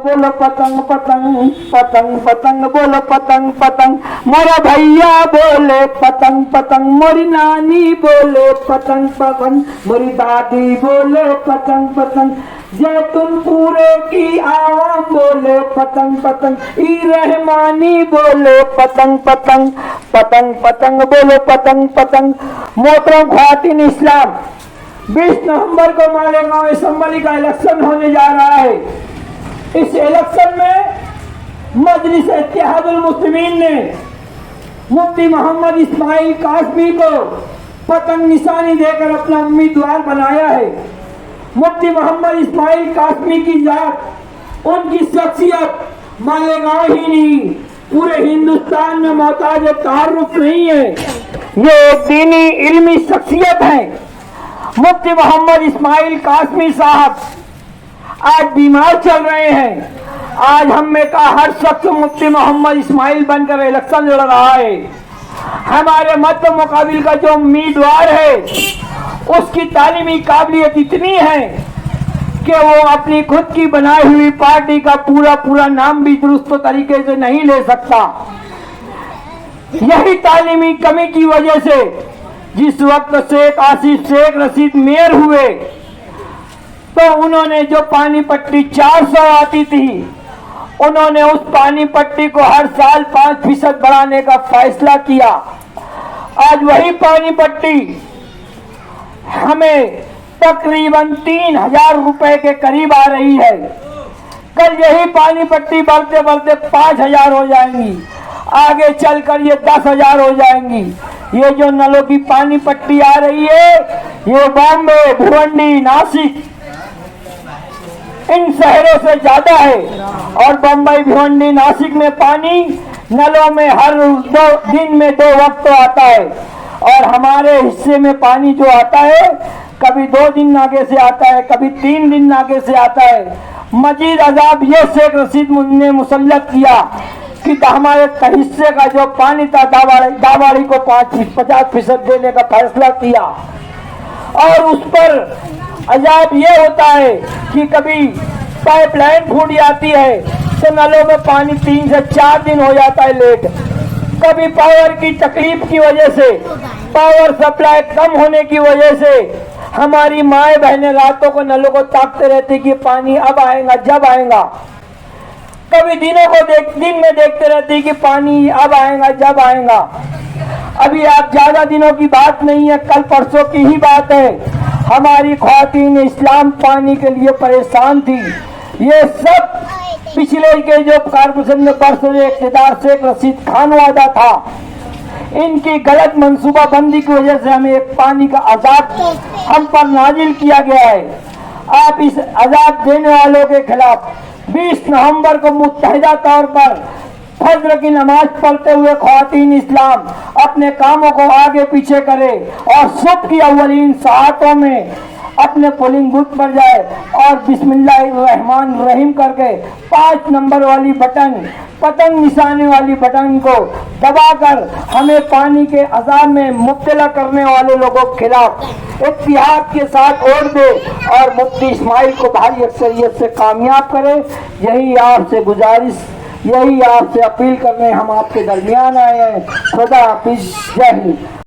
बोलो पतंग पतंग पतंग पतंग बोलो पतंग पतंग। मोरा भैया बोले पतंग पतंग, मोरी नानी बोले पतंग पतंग, मोरी दादी बोले पतंग पतंग, जैतूनपुरे की आवाम बोले पतंग पतंग, ई रहमानी बोले पतंग पतंग पतंग पतंग बोलो पतंग पतंग। मोहतरम ख्वातीन इस्लाम, 20 नवंबर को मालेगांव असेंबली का इलेक्शन होने जा रहा है। इस इलेक्शन में मजलिस इत्तेहादुल मुस्लिमीन ने मुफ्ती मोहम्मद इस्माइल कासमी को पतंग निशानी देकर अपना उम्मीदवार बनाया है। मुफ्ती मोहम्मद इस्माइल कासमी की जात, उनकी शख्सियत मालेगांव ही नहीं पूरे हिंदुस्तान में मोहताज तारुफ नहीं है। ये एक दीनी इल्मी शख्सियत है। मुफ्ती मोहम्मद इस्माइल कासमी साहब आज बीमार चल रहे हैं। आज हम में का हर शख्स मुफ्ती मोहम्मद इस्माइल बनकर इलेक्शन लड़ रहा है। हमारे मत मुकाबिल का जो उम्मीदवार है उसकी तालीमी काबिलियत इतनी है कि वो अपनी खुद की बनाई हुई पार्टी का पूरा नाम भी दुरुस्त तरीके से नहीं ले सकता। यही तालीमी कमी की वजह से जिस वक्त शेख आसिफ शेख रशीद मेयर हुए तो उन्होंने जो पानी पट्टी 400 आती थी, उन्होंने उस पानी पट्टी को हर साल 5% बढ़ाने का फैसला किया। आज वही पानी पट्टी हमें तकरीबन 3000 रुपए के करीब आ रही है। कल यही पानी पट्टी बढ़ते बढ़ते 5000 हो जाएंगी, आगे चलकर ये 10,000 हो जाएंगी। ये जो नलों की पानी पट्टी आ रही है ये बॉम्बे, भिवंडी, नासिक इन शहरों से ज्यादा है। और बम्बई, भिवंडी, नासिक में पानी नलों में हर 2 दिन में 2 वक्त आता है और हमारे हिस्से में पानी जो आता है कभी 2 दिन आगे से आता है, कभी 3 दिन आगे से आता है। मजीद अजाब ये शेख रशीद ने मुसल्लत किया कि हमारे हिस्से का जो पानी था दावाड़ी को 50% देने का फैसला किया। और उस पर अजाब ये होता है कि कभी पाइपलाइन फूट जाती है तो नलों में पानी 3 से 4 दिन हो जाता है लेट। कभी पावर की तकलीफ की वजह से, पावर सप्लाई कम होने की वजह से हमारी माए बहनें रातों को नलों को ताकते रहती कि पानी अब आएगा जब आएगा। कभी दिन में देखते रहती कि पानी अब आएगा जब आएगा। अभी आप ज्यादा दिनों की बात नहीं है, कल परसों की ही बात है। हमारी ख्वातीन इस्लाम पानी के लिए परेशान थी। ये सब पिछले के जो कारपोरेशन में बरसरे इक़्तिदार शेख रशीद खान वादा था, इनकी गलत मंसूबाबंदी की वजह से हमें एक पानी का अजाब हम पर नाजिल किया गया है। आप इस अजाब देने वालों के खिलाफ 20 नवंबर को मुत्तहिदा तौर पर फज्र की नमाज पढ़ते हुए ख्वातीन इस्लाम अपने कामों को आगे पीछे करे और सुबह की अव्वलीन सातों में अपने पोलिंग बूथ पर जाए और बिस्मिल्लाहिर्रहमानिर्रहीम करके 5 नंबर वाली बटन, पतंग निशाने वाली बटन को दबाकर हमें पानी के अजाब में मुब्तला करने वाले लोगों के खिलाफ इत्तिहाद के साथ वोट दे और मुफ्ती इस्माइल को भारी अक्सरियत से कामयाब करे। यही आपसे गुजारिश, यही आपसे अपील करने हम आपके दरमियान आए हैं। खुदा हाफिज, जय हिंद।